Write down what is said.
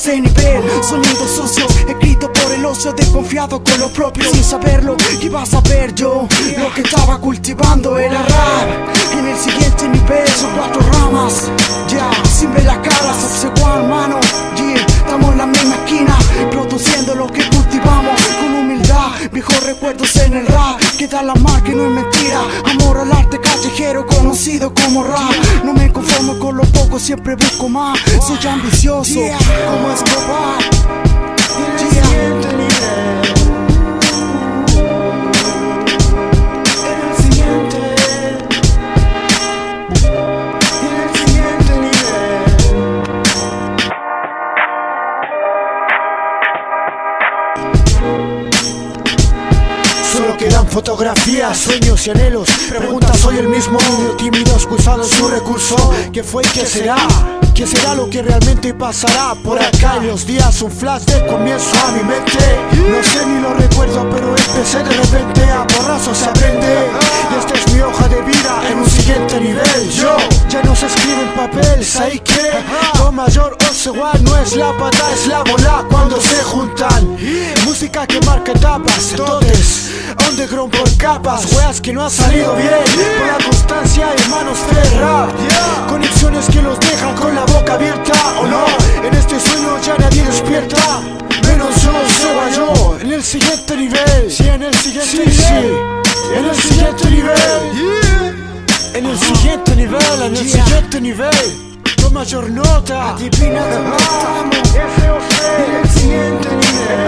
ese nivel. Sonido sucio, escrito por el ocio, desconfiado con lo propio, sin saberlo. ¿Qué iba a saber yo? Lo que estaba cultivando era rap. En el siguiente nivel son 4 ramas, ya, sin ver las caras, obsecuan mano, yeah. Estamos en la misma esquina, produciendo lo que cultivamos con humildad. Viejos recuerdos en el rap, queda la marca y no es mentira. Amor al arte callejero conocido como rap. No me conformo con lo poco, siempre busco más. Soy ambicioso, como Escobar, Solo quedan fotografías, sueños y anhelos. Preguntas, soy el mismo niño tímido excusado en su recurso. ¿Qué fue y qué será? ¿Qué será lo que realmente pasará? Por acá en los días un flash de comienzo a mi mente. No sé ni lo recuerdo, pero empecé de repente. A porrazos se aprende, y esta es mi hoja de vida en un siguiente nivel. Yo ya no se escribe en papel, ¿sabes qué? Do mayor o igual no es la pata, es la bola cuando se juntan. Música que marca etapas, entonces underground por capas, weas que no ha salido bien. Por la constancia y manos de rap, conexiones que los dejan con la boca abierta. O no, en este sueño ya nadie despierta, menos yo, Seba yo. En el siguiente nivel, sí, en el siguiente nivel, sí, en el siguiente nivel, en el siguiente nivel, en el siguiente nivel. No mayor nota, adivina dónde estamos. en el siguiente nivel.